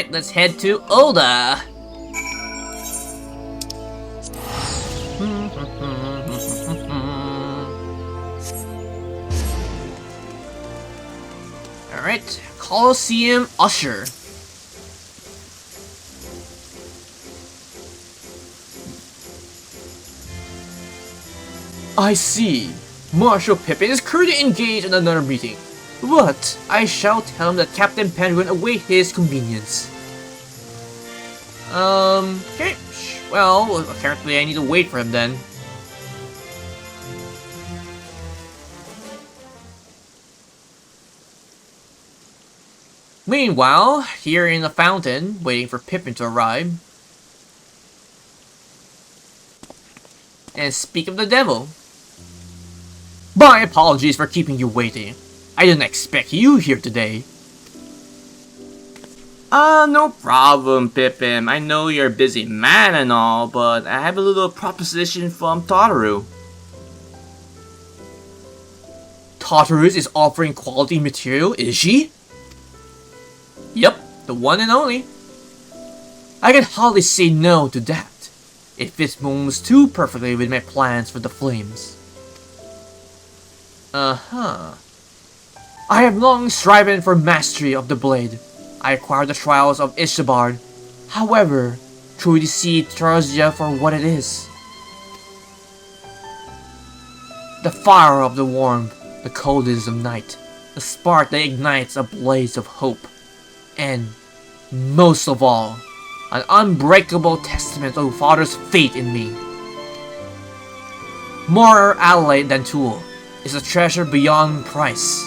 Alright, let's head to Ul'dah. Alright, Coliseum Usher. I see. Marshal Pipin is currently engaged in another meeting. But I shall tell him that Captain Penguin await his convenience. Okay. Well, apparently I need to wait for him then. Meanwhile, here in the fountain, waiting for Pipin to arrive. And speak of the devil. My apologies for keeping you waiting. I didn't expect you here today. No problem, Pipin. I know you're a busy man and all, but I have a little proposition from Tataru. Tataru is offering quality material, is she? Yep, the one and only. I can hardly say no to that. It fits almost too perfectly with my plans for the flames. I have long striven for mastery of the blade. I acquired the trials of Ishtar. However, truly see Tarzia for what it is. The fire of the warmth, the coldness of night, the spark that ignites a blaze of hope, and, most of all, an unbreakable testament of Father's faith in me. More ally than tool is a treasure beyond price.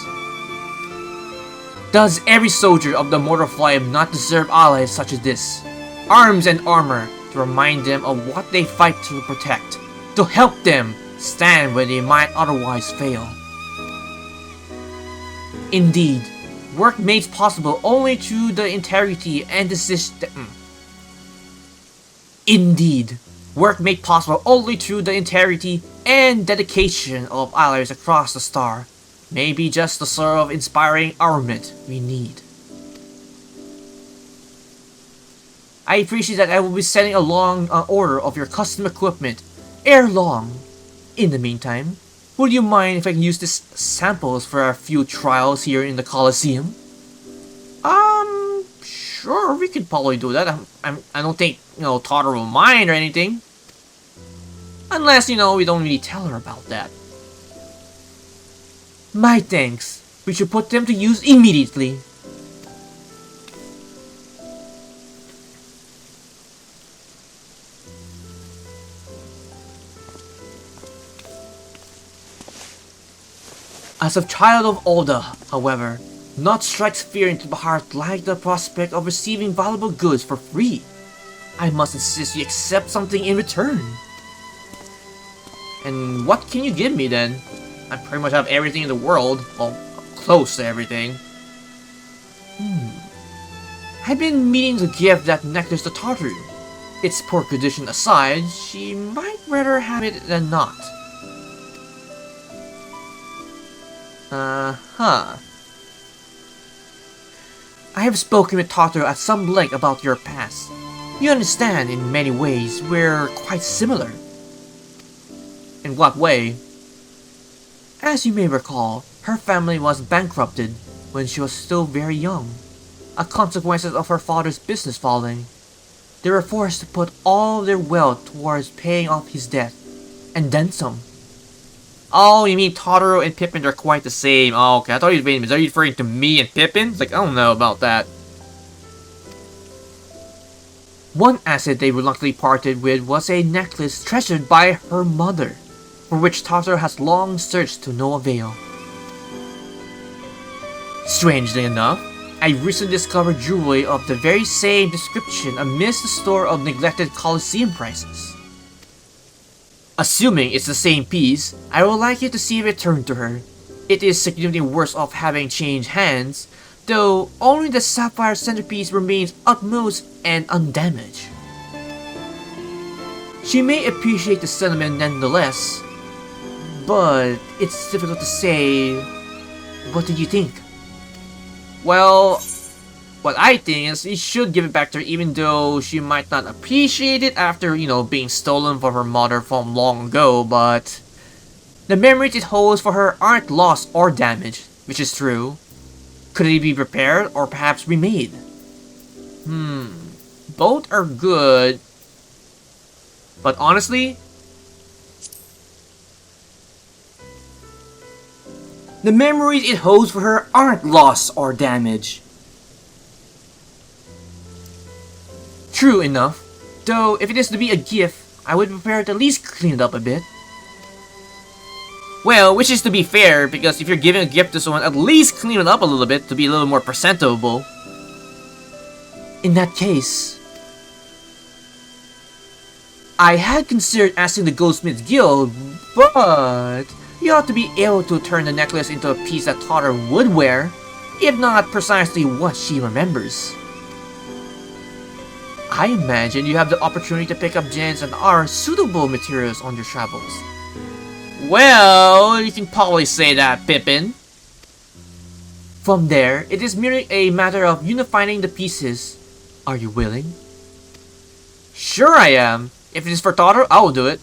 Does every soldier of the Immortal Flames not deserve allies such as this? Arms and armor to remind them of what they fight to protect, to help them stand where they might otherwise fail. Indeed, work made possible only through the integrity and dedication of allies across the star. May be just the sort of inspiring armament we need. I appreciate that I will be sending along an order of your custom equipment ere long. In the meantime, would you mind if I can use these samples for a few trials here in the Coliseum? Sure, we could probably do that. I don't think, Tataru will mind or anything. Unless, we don't really tell her about that. My thanks. We should put them to use immediately. As a child of Ul'dah, however, naught strikes fear into the heart like the prospect of receiving valuable goods for free. I must insist you accept something in return. And what can you give me then? I pretty much have everything in the world. Well, close to everything. I've been meaning to give that necklace to Tataru. Its poor condition aside, she might rather have it than not. I have spoken with Tataru at some length about your past. You understand, in many ways, we're quite similar. In what way? As you may recall, her family was bankrupted when she was still very young, a consequence of her father's business falling. They were forced to put all their wealth towards paying off his debt, and then some. Oh, you mean Tataru and Pipin are quite the same. Oh, okay, I thought you were referring to me and Pipin? It's like, I don't know about that. One asset they reluctantly parted with was a necklace treasured by her mother, for which Tataru has long searched to no avail. Strangely enough, I recently discovered jewelry of the very same description amidst the store of neglected Coliseum prices. Assuming it's the same piece, I would like you to see it returned to her. It is significantly worse off having changed hands, though only the sapphire centerpiece remains utmost and undamaged. She may appreciate the sentiment nonetheless, but it's difficult to say. What did you think? Well, What I think is you should give it back to her even though she might not appreciate it after, being stolen from her mother from long ago, but the memories it holds for her aren't lost or damaged, which is true. Could it be repaired or perhaps remade? Both are good, but honestly, the memories it holds for her aren't lost or damaged. True enough. Though, if it is to be a gift, I would prepare to at least clean it up a bit. Well, which is to be fair, because if you're giving a gift to someone, at least clean it up a little bit to be a little more presentable. In that case, I had considered asking the Goldsmiths Guild, but you ought to be able to turn the necklace into a piece that Tataru would wear, if not precisely what she remembers. I imagine you have the opportunity to pick up gems and other suitable materials on your travels. Well, you can probably say that, Pipin. From there, it is merely a matter of unifying the pieces. Are you willing? Sure I am. If it is for Tataru, I will do it.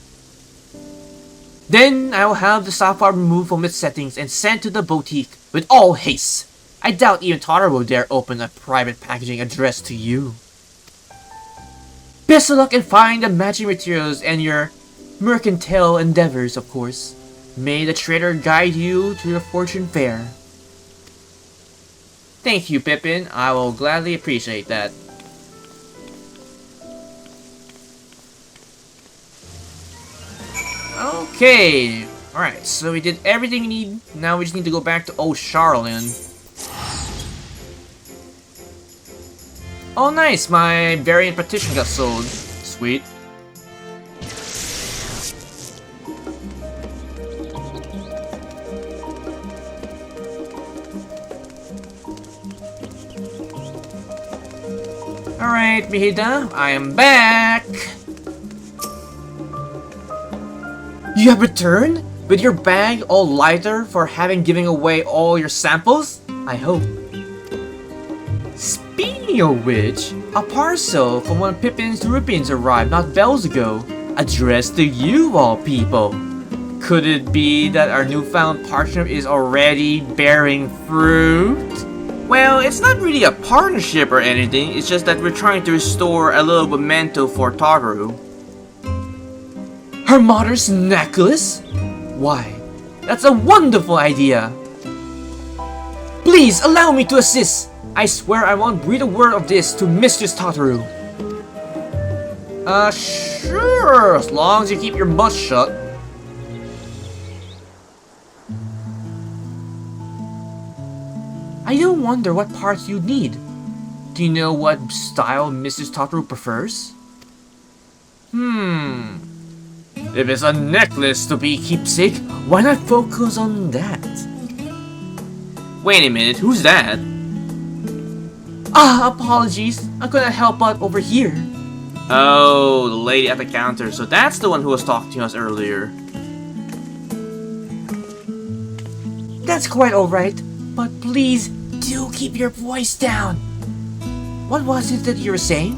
Then I will have the sapphire removed from its settings and sent to the boutique with all haste. I doubt even Tataru will dare open a private packaging addressed to you. Best of luck in finding the matching materials and your mercantile endeavors, of course. May the trader guide you to your fortune fair. Thank you, Pipin. I will gladly appreciate that. Okay. Alright, so we did everything we need. Now we just need to go back to Old Charlene. Oh nice, my variant partition got sold. Sweet. Alright, Mihida, I am back! You have returned? With your bag all lighter for having given away all your samples? I hope. Speaking of which, a parcel from one of Pipin's Rupians arrived not bells ago, addressed to you all people. Could it be that our newfound partnership is already bearing fruit? Well, it's not really a partnership or anything, it's just that we're trying to restore a little memento for Tataru. Her mother's necklace? Why, that's a wonderful idea! Please allow me to assist! I swear I won't breathe a word of this to Mistress Tataru. Sure, as long as you keep your mouth shut. I don't wonder what parts you need. Do you know what style Mrs. Tataru prefers? If it's a necklace to be keepsake, why not focus on that? Wait a minute, who's that? Ah, apologies. I couldn't help but overhear. Oh, the lady at the counter. So that's the one who was talking to us earlier. That's quite alright, but please do keep your voice down. What was it that you were saying?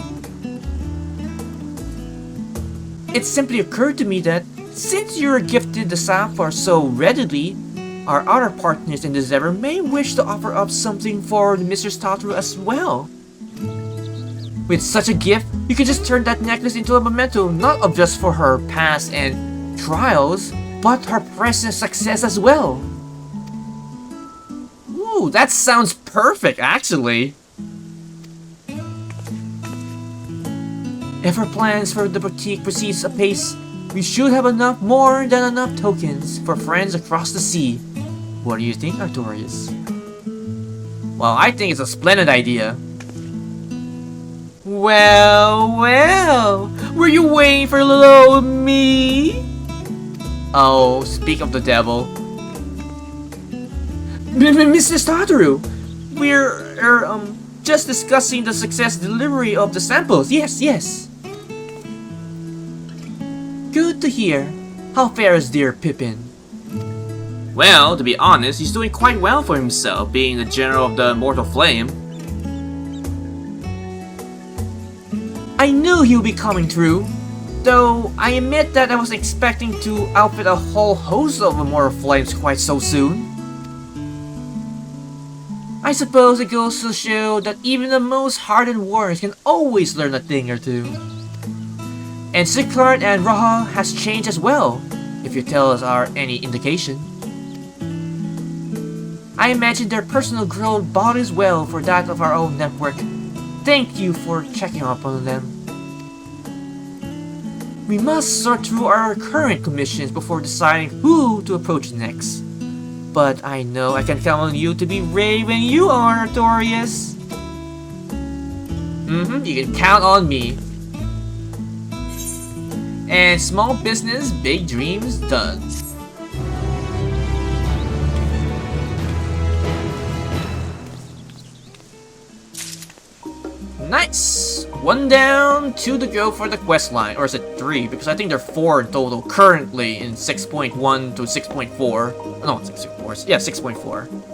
It simply occurred to me that since you were gifted the sapphire so readily, our other partners in this endeavor may wish to offer up something for Mistress Tataru as well. With such a gift, you can just turn that necklace into a memento not of just for her past and trials, but her present success as well. Ooh, that sounds perfect actually. If our plans for the boutique proceeds apace, we should have more than enough tokens for friends across the sea. What do you think, Artorias? Well, I think it's a splendid idea. Well, well, were you waiting for little me? Oh, speak of the devil. Mrs. Tataru, we're just discussing the success delivery of the samples. Yes. Good to hear. How fares dear Pipin? Well, to be honest, he's doing quite well for himself, being the general of the Immortal Flame. I knew he would be coming through, though I admit that I was expecting to outfit a whole host of Immortal Flames quite so soon. I suppose it goes to show that even the most hardened warriors can always learn a thing or two. And Siglard and Raha has changed as well, if your tales are any indication. I imagine their personal growth bodes well for that of our own network. Thank you for checking up on them. We must sort through our current commissions before deciding who to approach next. But I know I can count on you to be brave when you are notorious. You can count on me. And small business, big dreams done. Nice! 1 down, 2 to go for the quest line. Or is it 3? Because I think there are 4 in total currently in 6.1 to 6.4. No, 6.4. Yeah, 6.4.